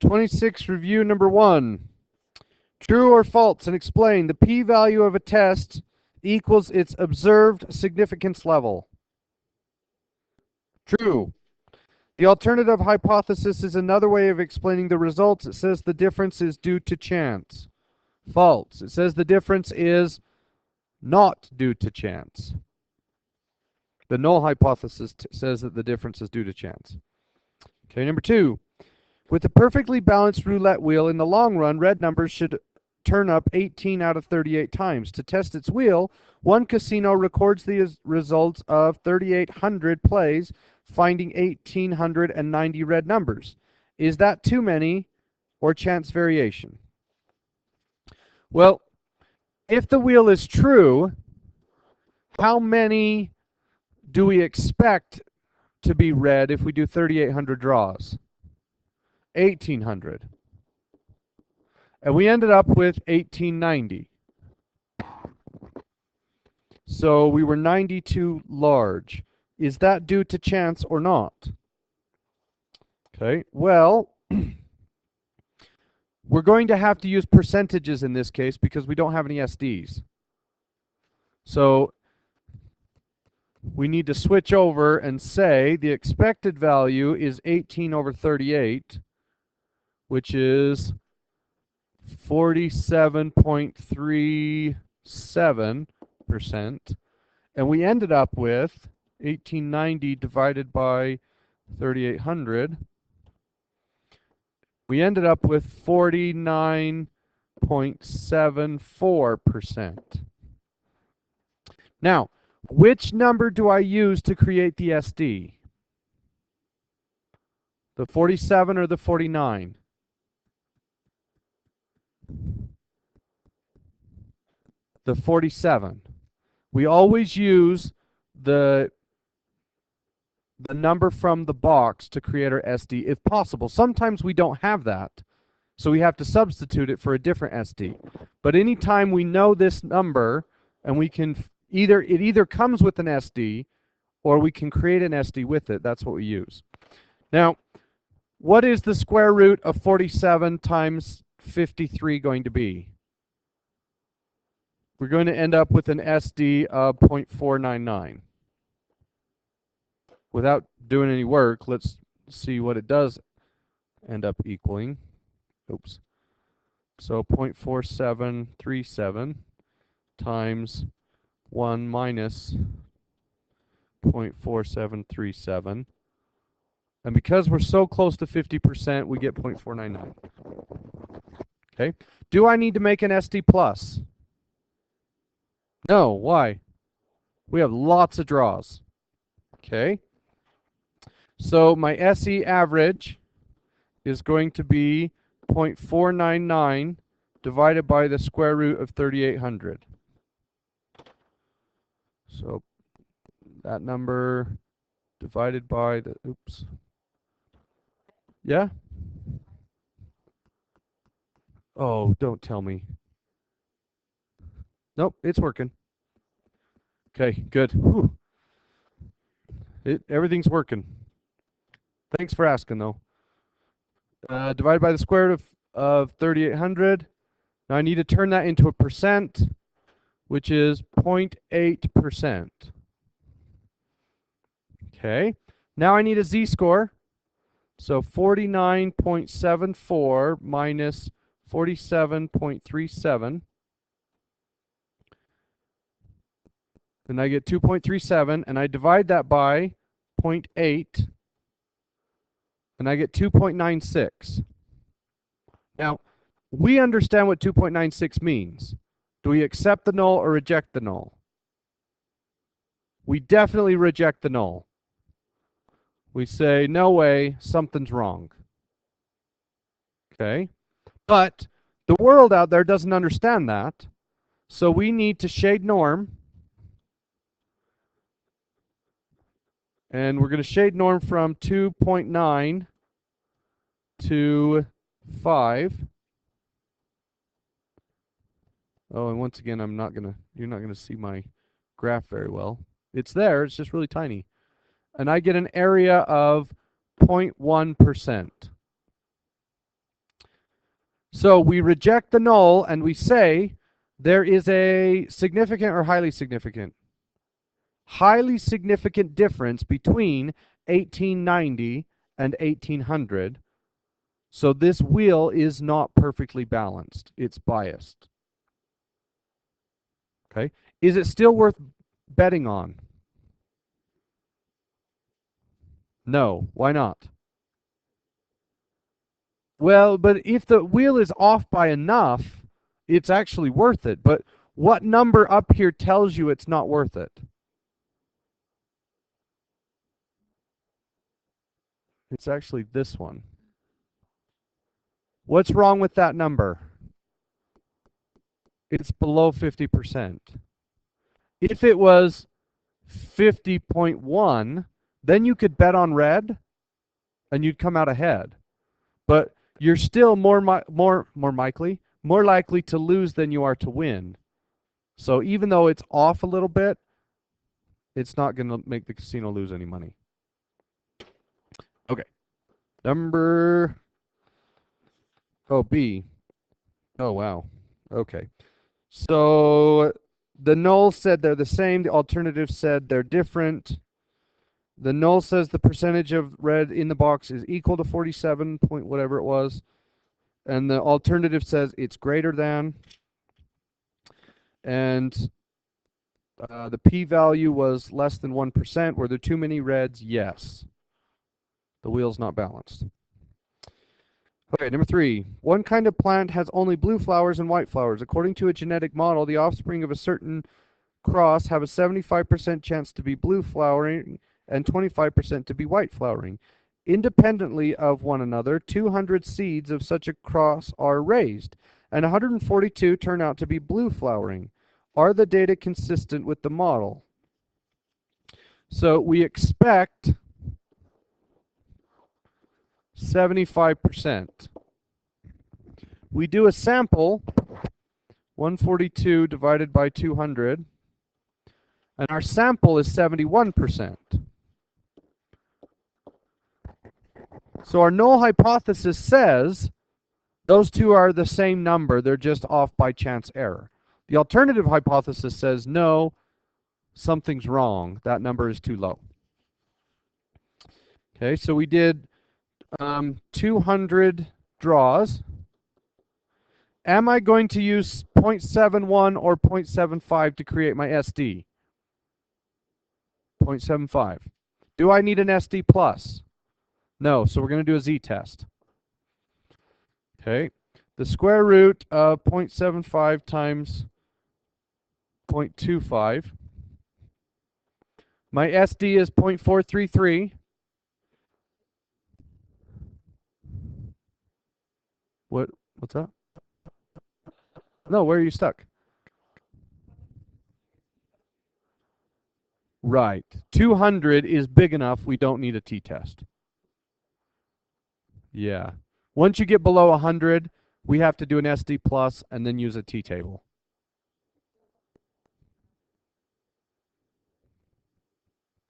26 review number 1. True or false, and explain. The p-value of a test equals its observed significance level. True. The alternative hypothesis is another way of explaining the results. It says the difference is due to chance. False. It says the difference is not due to chance. The null hypothesis says that the difference is due to chance. Okay, number 2. With a perfectly balanced roulette wheel, in the long run, red numbers should turn up 18 out of 38 times. To test its wheel, one casino records the results of 3,800 plays, finding 1,890 red numbers. Is that too many or chance variation? Well, if the wheel is true, how many do we expect to be red if we do 3,800 draws? 1,800. And we ended up with 1,890. So we were 92 large. Is that due to chance or not? Okay, well, we're going to have to use percentages in this case because we don't have any SDs. So we need to switch over and say the expected value is 18 over 38, which is 47.37%. And we ended up with 1,890 divided by 3,800. We ended up with 49.74%. Now, which number do I use to create the SD? The 47 or the 49? The 47. We always use the number from the box to create our SD if possible. Sometimes we don't have that, so we have to substitute it for a different SD. But anytime we know this number, and we can it either comes with an SD or we can create an SD with it, that's what we use. Now, what is the square root of 47 times 53 going to be? We're going to end up with an SD of 0.499. Without doing any work, let's see what it does end up equaling. Oops. So 0.4737 times 1 minus 0.4737. And because we're so close to 50%, we get 0.499. Okay. Do I need to make an SD plus? No. Why? We have lots of draws. Okay. So my SE average is going to be 0.499 divided by the square root of 3,800. So that number divided by the, oops. Yeah? Oh, don't tell me. Nope, it's working. Okay, good. Whew. Everything's working. Thanks for asking, though. Divided by the square root of 3,800. Now I need to turn that into a percent, which is 0.8%. Okay. Now I need a z-score. So 49.74 minus 47.37. And I get 2.37, and I divide that by 0.8, and I get 2.96. Now, we understand what 2.96 means. Do we accept the null or reject the null? We definitely reject the null. We say, no way, something's wrong. Okay? But the world out there doesn't understand that, so we need to shade norm. And we're going to shade norm from 2.9 to 5. Oh, and once again, you're not going to see my graph very well. It's there, it's just really tiny. And I get an area of 0.1%. So we reject the null and we say there is a significant or highly significant difference between 1890 and 1800. So this wheel is not perfectly balanced. It's biased. Okay. Is it still worth betting on? No. Why not? Well, but if the wheel is off by enough, it's actually worth it. But what number up here tells you it's not worth it? It's actually this one. What's wrong with that number? It's below 50%. If it was 50.1, then you could bet on red and you'd come out ahead. But you're still more likely to lose than you are to win. So even though it's off a little bit, it's not going to make the casino lose any money. Okay. B. Oh, wow. Okay. So the null said they're the same. The alternative said they're different. The null says the percentage of red in the box is equal to 47 point whatever it was. And the alternative says it's greater than. And the p-value was less than 1%. Were there too many reds? Yes. The wheel's not balanced. Okay, number 3. One kind of plant has only blue flowers and white flowers. According to a genetic model, the offspring of a certain cross have a 75% chance to be blue flowering and 25% to be white flowering. Independently of one another, 200 seeds of such a cross are raised, and 142 turn out to be blue flowering. Are the data consistent with the model? So we expect 75%. We do a sample, 142 divided by 200, and our sample is 71%. So our null hypothesis says those two are the same number, they're just off by chance error. The alternative hypothesis says no, something's wrong, that number is too low. Okay, so we did 200 draws. Am I going to use 0.71 or 0.75 to create my SD? 0.75. Do I need an SD plus? No, so we're going to do a z-test. Okay, the square root of 0.75 times 0.25. My SD is 0.433. What's that? No, where are you stuck? Right. 200 is big enough, we don't need a t-test. Yeah. Once you get below 100, we have to do an SD plus and then use a t-table.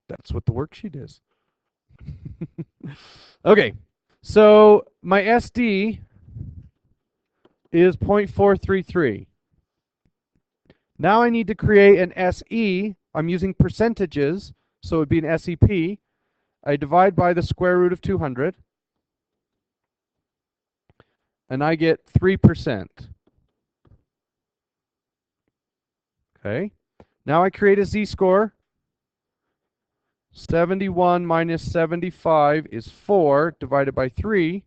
That's what the worksheet is. Okay. So my SD is 0.433. Now I need to create an SE. I'm using percentages, so it would be an SEP. I divide by the square root of 200, and I get 3%. Okay. Now I create a z-score. 71 minus 75 is 4, divided by 3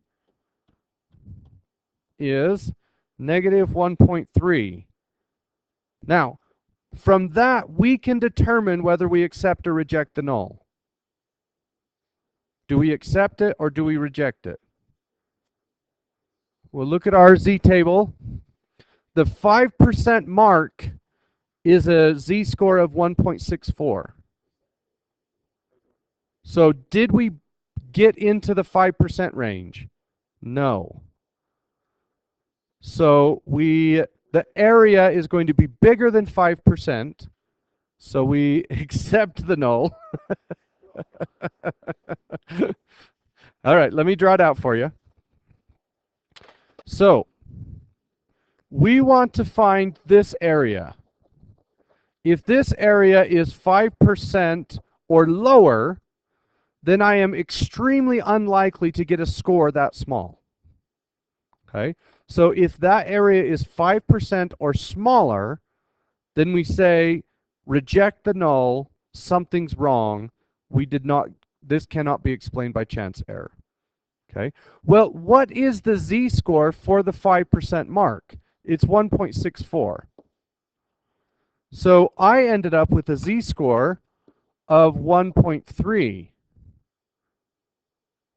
is negative 1.3. Now, from that, we can determine whether we accept or reject the null. Do we accept it or do we reject it? We'll look at our z-table. The 5% mark is a z-score of 1.64. So did we get into the 5% range? No. So the area is going to be bigger than 5%, so we accept the null. All right, let me draw it out for you. So we want to find this area. If this area is 5% or lower, then I am extremely unlikely to get a score that small. Okay? So if that area is 5% or smaller, then we say reject the null, something's wrong. This cannot be explained by chance error. Okay? Well, what is the z-score for the 5% mark? It's 1.64. So I ended up with a z-score of 1.3,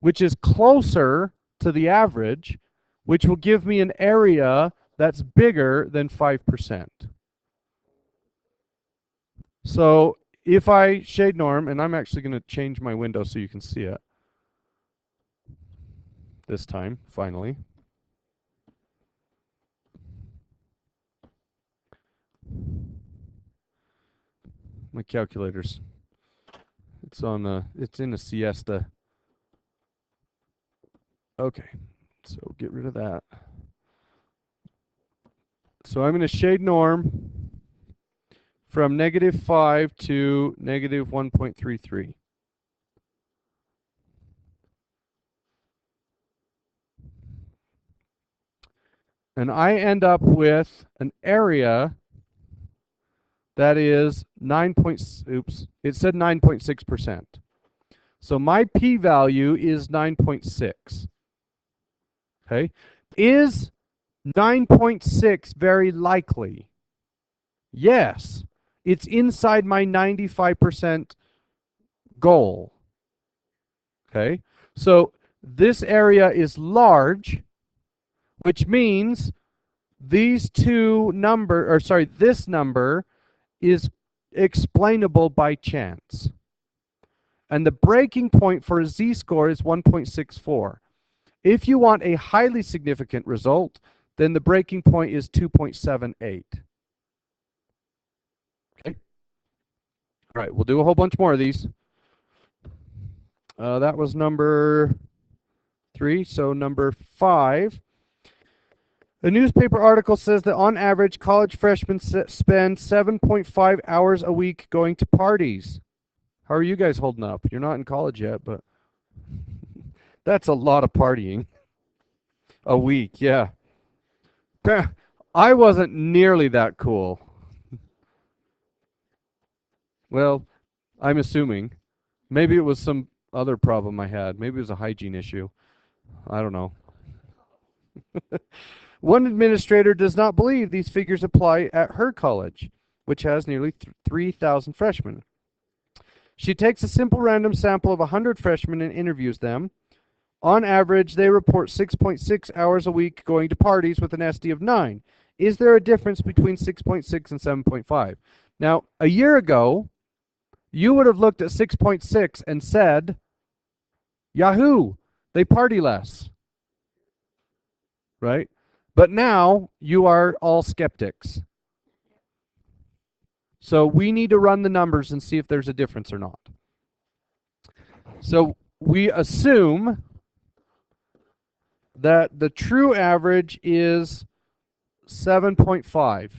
which is closer to the average, which will give me an area that's bigger than 5%. So if I shade norm, and I'm actually going to change my window so you can see it this time, finally. My calculator's, it's in a siesta. Okay, so get rid of that. So I'm going to shade norm from -5 to -1.33. And I end up with an area that is it said 9.6%. So my p-value is 9.6. Okay? Is 9.6 very likely? Yes. It's inside my 95% goal. Okay? So this area is large, which means this number is explainable by chance. And the breaking point for a z-score is 1.64. If you want a highly significant result, then the breaking point is 2.78. Okay? All right, we'll do a whole bunch more of these. That was number 3, so number 5. A newspaper article says that on average, college freshmen spend 7.5 hours a week going to parties. How are you guys holding up? You're not in college yet, but that's a lot of partying. A week, yeah. I wasn't nearly that cool. Well, I'm assuming. Maybe it was some other problem I had. Maybe it was a hygiene issue. I don't know. One administrator does not believe these figures apply at her college, which has nearly 3,000 freshmen. She takes a simple random sample of 100 freshmen and interviews them. On average, they report 6.6 hours a week going to parties with an SD of 9. Is there a difference between 6.6 and 7.5? Now, a year ago, you would have looked at 6.6 and said, Yahoo, they party less. Right? But now, you are all skeptics. So we need to run the numbers and see if there's a difference or not. So we assume that the true average is 7.5.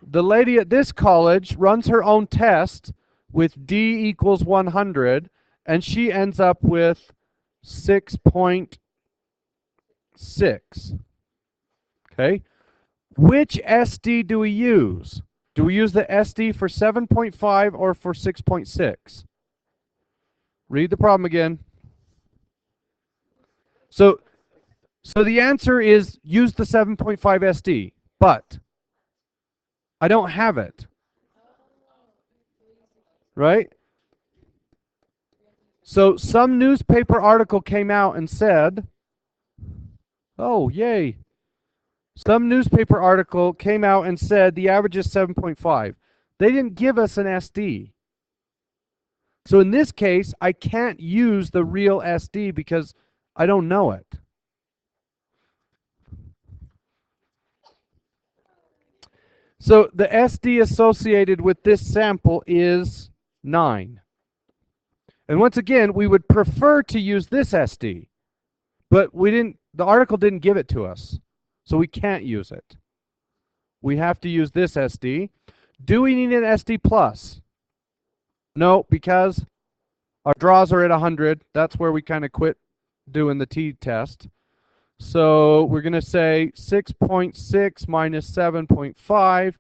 The lady at this college runs her own test with D equals 100, and she ends up with 6.6. Okay? Which SD do we use? Do we use the SD for 7.5 or for 6.6? Read the problem again. So the answer is use the 7.5 SD, but I don't have it. Right? So some newspaper article came out and said, oh, yay. Some newspaper article came out and said the average is 7.5. They didn't give us an SD. So in this case, I can't use the real SD because I don't know it. So the SD associated with this sample is 9. And once again, we would prefer to use this SD, but we didn't the article didn't give it to us, so we can't use it. We have to use this SD. Do we need an SD plus? No, because our draws are at 100. That's where we kind of quit doing the t-test. So we're going to say 6.6 minus 7.5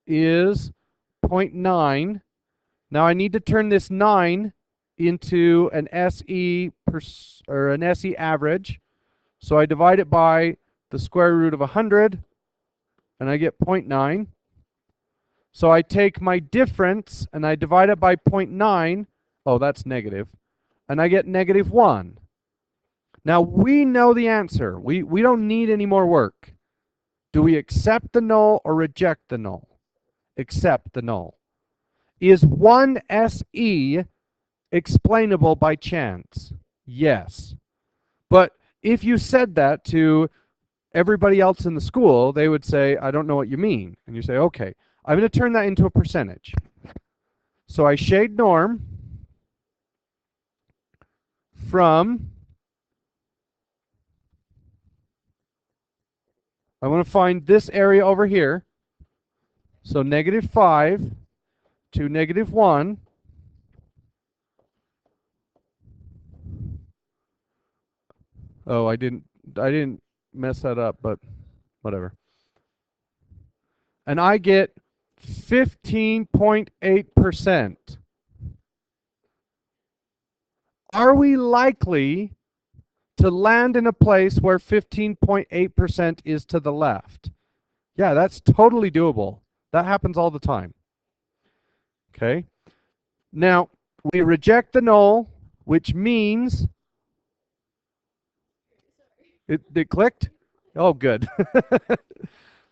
is 0.9. Now I need to turn this 9 into an SE or an SE average. So I divide it by the square root of 100, and I get 0.9. So I take my difference, and I divide it by 0.9. Oh, that's negative. And I get negative 1. Now, we know the answer. We don't need any more work. Do we accept the null or reject the null? Accept the null. Is 1 SE explainable by chance? Yes. But if you said that to everybody else in the school, they would say, I don't know what you mean. And you say, okay, I'm going to turn that into a percentage. So I shade norm from, I want to find this area over here. So -5 to -1. Oh, I didn't mess that up, but whatever. And I get 15.8%. Are we likely to land in a place where 15.8% is to the left? Yeah, that's totally doable. That happens all the time. Okay. Now, we reject the null, which means it clicked? Oh, good.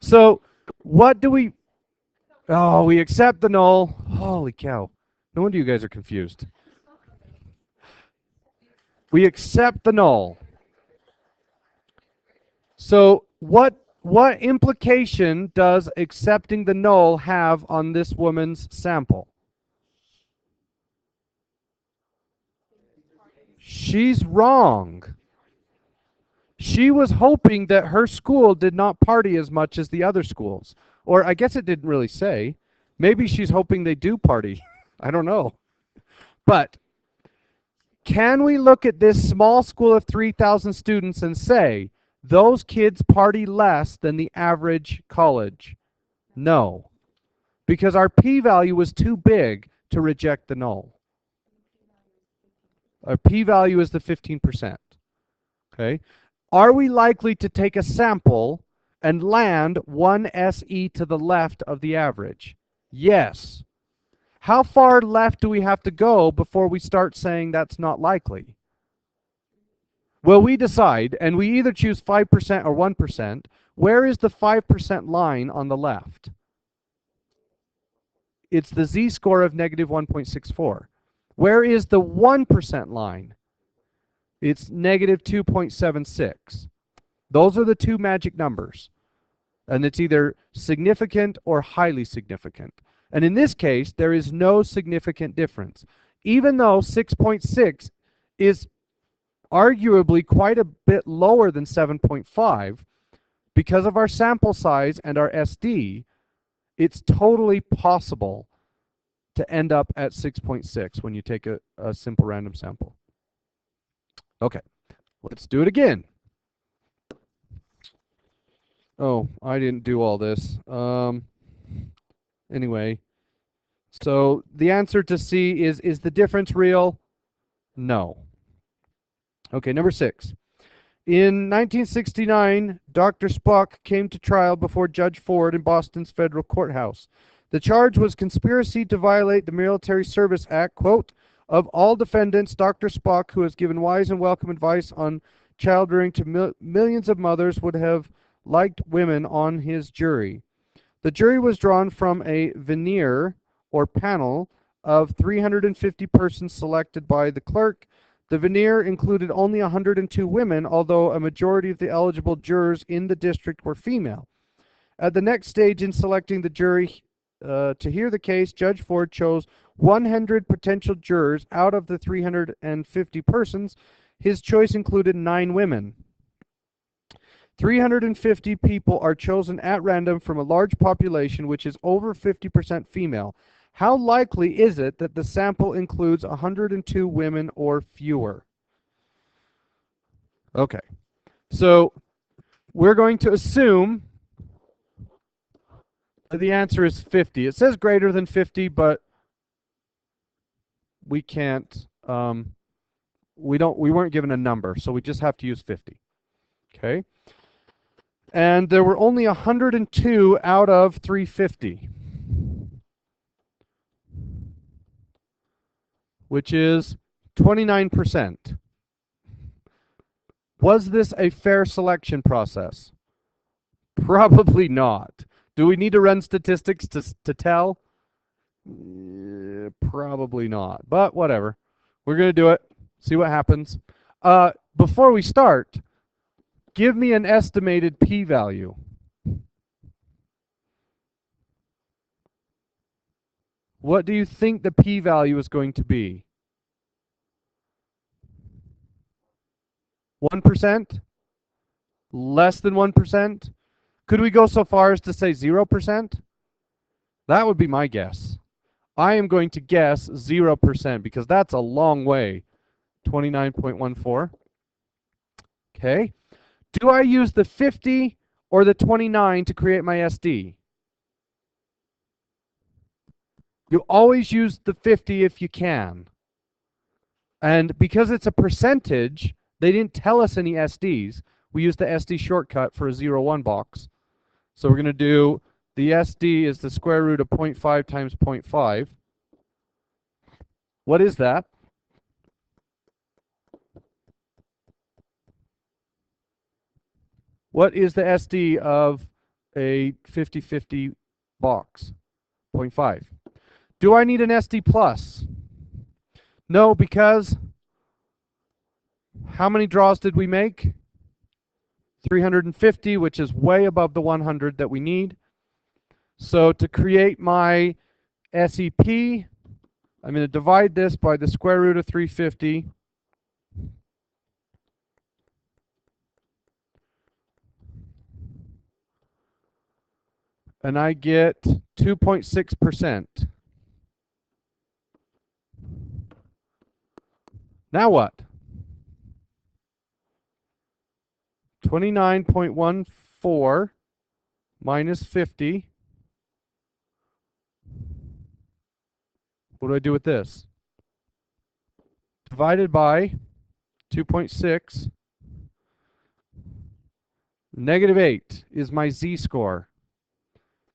So, what do we... Oh, we accept the null. Holy cow. No wonder you guys are confused. We accept the null. So, what implication does accepting the null have on this woman's sample? She's wrong. She was hoping that her school did not party as much as the other schools. Or I guess it didn't really say. Maybe she's hoping they do party. I don't know. But can we look at this small school of 3,000 students and say, those kids party less than the average college? No. Because our p-value was too big to reject the null. Our p-value is the 15%. Okay? Are we likely to take a sample and land 1 SE to the left of the average? Yes. How far left do we have to go before we start saying that's not likely? Well, we decide, and we either choose 5% or 1%. Where is the 5% line on the left? It's the z-score of -1.64. Where is the 1% line? It's -2.76. Those are the two magic numbers. And it's either significant or highly significant. And in this case, there is no significant difference. Even though 6.6 is arguably quite a bit lower than 7.5, because of our sample size and our SD, it's totally possible to end up at 6.6 when you take a simple random sample. Okay, let's do it again. Oh, I didn't do all this. Anyway, so the answer to C is the difference real? No. Okay, number 6. In 1969, Dr. Spock came to trial before Judge Ford in Boston's federal courthouse. The charge was conspiracy to violate the Military Service Act, quote, of all defendants, Dr. Spock, who has given wise and welcome advice on child rearing to millions of mothers, would have liked women on his jury. The jury was drawn from a veneer or panel of 350 persons selected by the clerk. The veneer included only 102 women, although a majority of the eligible jurors in the district were female. At the next stage in selecting the jury to hear the case, Judge Ford chose 100 potential jurors out of the 350 persons. His choice included 9 women. 350 people are chosen at random from a large population which is over 50% female. How likely is it that the sample includes 102 women or fewer? Okay, so we're going to assume that the answer is 50. It says greater than 50, but we can't, we weren't given a number, so we just have to use 50. Okay? And there were only 102 out of 350, which is 29%. Was this a fair selection process? Probably not. Do we need to run statistics to tell? Probably not, but whatever. We're going to do it, see what happens. Before we start, give me an estimated p-value. What do you think the p-value is going to be? 1%? Less than 1%? Could we go so far as to say 0%? That would be my guess. I am going to guess 0% because that's a long way. 29.14. Okay. Do I use the 50 or the 29 to create my SD? You always use the 50 if you can. And because it's a percentage, they didn't tell us any SDs. We used the SD shortcut for a 0, 1 box. So we're going to do the SD is the square root of 0.5 times 0.5. What is that? What is the SD of a 50-50 box? 0.5. Do I need an SD plus? No, because how many draws did we make? 350, which is way above the 100 that we need. So to create my SEP, I'm going to divide this by the square root of 350. And I get 2.6%. Now what? 29.14 minus 50. What do I do with this? Divided by 2.6. Negative 8 is my z-score.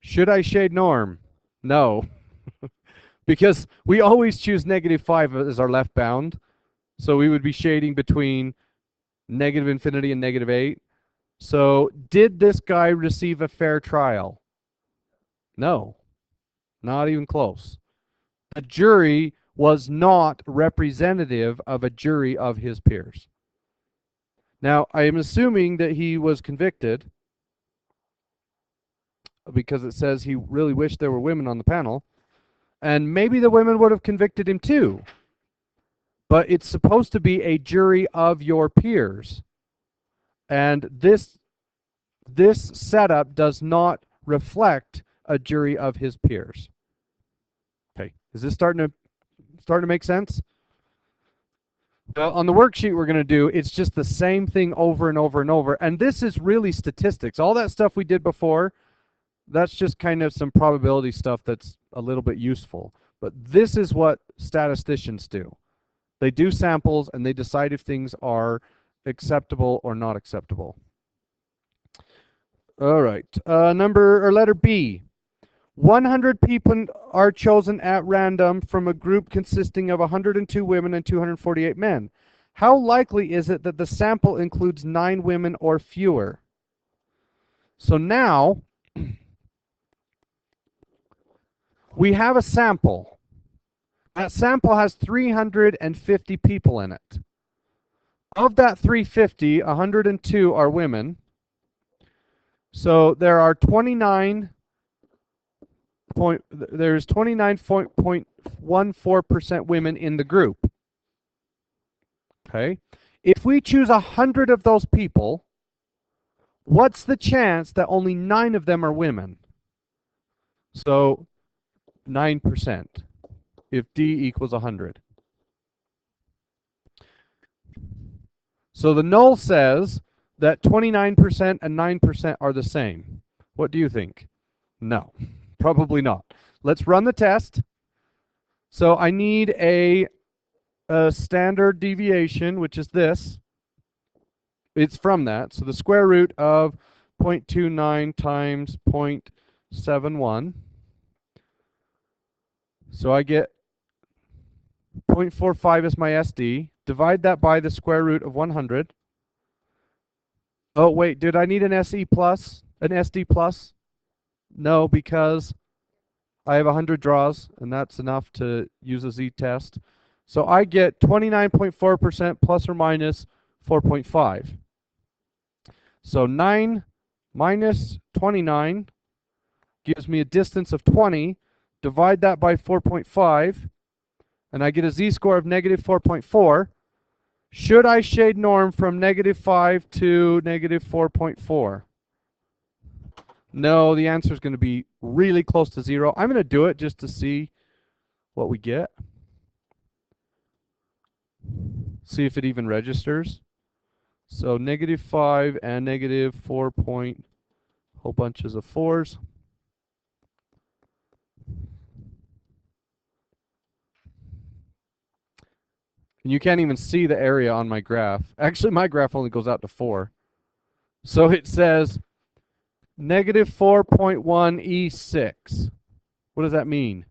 Should I shade norm? No. Because we always choose negative 5 as our left bound. So we would be shading between negative infinity and negative 8. So did this guy receive a fair trial? No. Not even close. A jury was not representative of a jury of his peers. Now, I am assuming that he was convicted because it says he really wished there were women on the panel. And maybe the women would have convicted him too. But it's supposed to be a jury of your peers. And this setup does not reflect a jury of his peers. Okay, is this starting to make sense? Well, on the worksheet we're going to do, it's just the same thing over and over and over. And this is really statistics. All that stuff we did before, that's just kind of some probability stuff that's a little bit useful. But this is what statisticians do. They do samples and they decide if things are acceptable or not acceptable. All right, letter B. 100 people are chosen at random from a group consisting of 102 women and 248 men. How likely is it that the sample includes 9 women or fewer? So now we have a sample. That sample has 350 people in it. Of that 350, 102 are women. So there are 29.14% women in the group. Okay? If we choose 100 of those people, what's the chance that only 9 of them are women? So 9% if D equals 100. So the null says that 29% and 9% are the same. What do you think? No, probably not. Let's run the test. So I need a standard deviation, which is this. It's from that. So the square root of 0.29 times 0.71. So I get 0.45 is my SD. Divide that by the square root of 100. Oh, wait, did I need an SE plus? An SD plus? No, because I have 100 draws, and that's enough to use a z-test. So I get 29.4% plus or minus 4.5. So 9 minus 29 gives me a distance of 20. Divide that by 4.5, and I get a z-score of negative 4.4. Should I shade norm from negative 5 to negative 4.4? No, the answer is going to be really close to 0. I'm going to do it just to see what we get. See if it even registers. So negative 5 and negative 4 point, whole bunches of 4s. And you can't even see the area on my graph. Actually, my graph only goes out to 4. So it says negative 4.1 E6. What does that mean?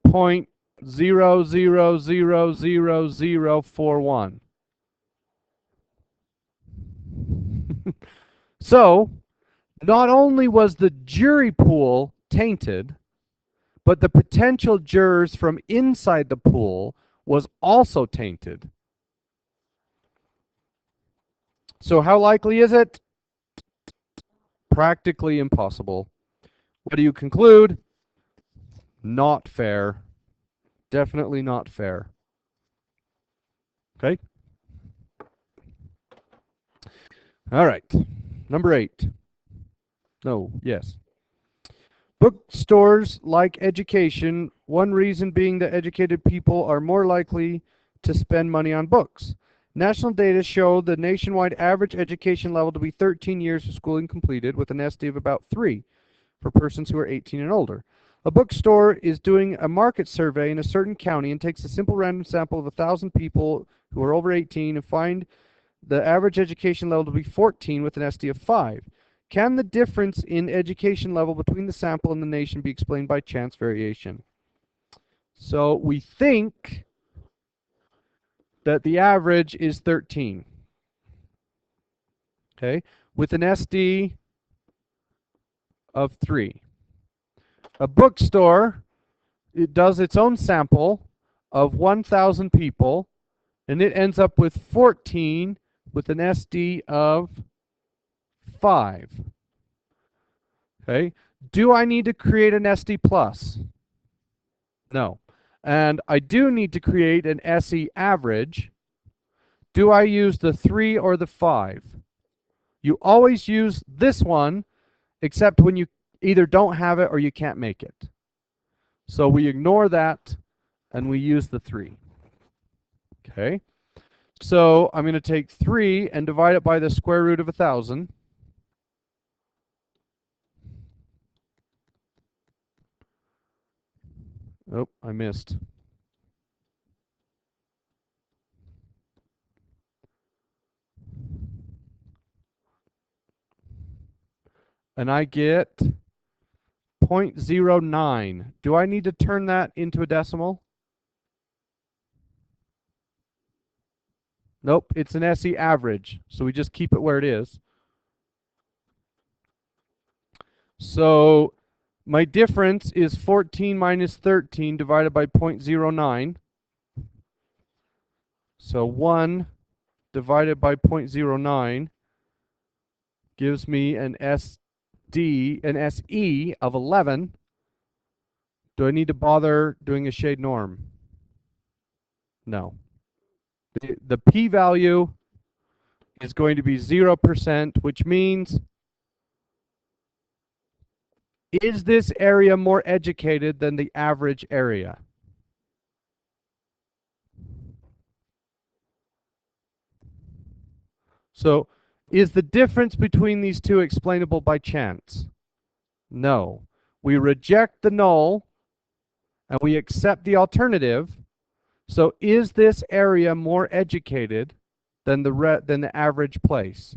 0.000041. So, not only was the jury pool tainted, but the potential jurors from inside the pool was also tainted. So how likely is it? Practically impossible. What do you conclude? Not fair. Definitely not fair. Okay? All right. Number 8. No, yes. Bookstores like education, one reason being that educated people are more likely to spend money on books. National data show the nationwide average education level to be 13 years of schooling completed, with an SD of about 3 for persons who are 18 and older. A bookstore is doing a market survey in a certain county and takes a simple random sample of 1,000 people who are over 18 and find the average education level to be 14 with an SD of 5. Can the difference in education level between the sample and the nation be explained by chance variation? So we think that the average is 13. Okay, with an SD of 3. A bookstore, it does its own sample of 1,000 people, and it ends up with 14 with an SD of 5. Okay, do I need to create an SD plus? No. And I do need to create an SE average. Do I use the 3 or the 5? You always use this one, except when you either don't have it or you can't make it. So we ignore that, and we use the 3. Okay? So I'm going to take 3 and divide it by the square root of 1,000. Oh, I missed. And I get 0.09. Do I need to turn that into a decimal? Nope, it's an SE average, so we just keep it where it is. So my difference is 14 minus 13 divided by 0.09. So 1 divided by 0.09 gives me an SE of 11. Do I need to bother doing a shade norm? No. The p-value is going to be 0%, which means, is this area more educated than the average area? So, is the difference between these two explainable by chance? No. We reject the null and we accept the alternative. So, is this area more educated than the average place?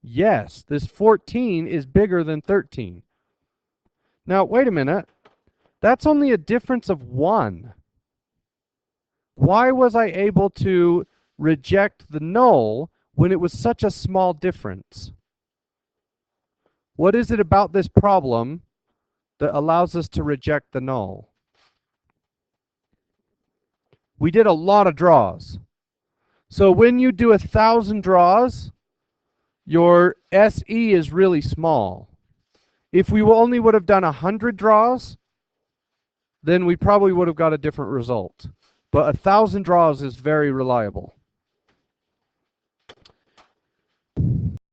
Yes, this 14 is bigger than 13. Now, wait a minute. That's only a difference of 1. Why was I able to reject the null when it was such a small difference? What is it about this problem that allows us to reject the null? We did a lot of draws. So when you do 1,000 draws, your SE is really small. If we only would have done 100 draws, then we probably would have got a different result. But 1,000 draws is very reliable.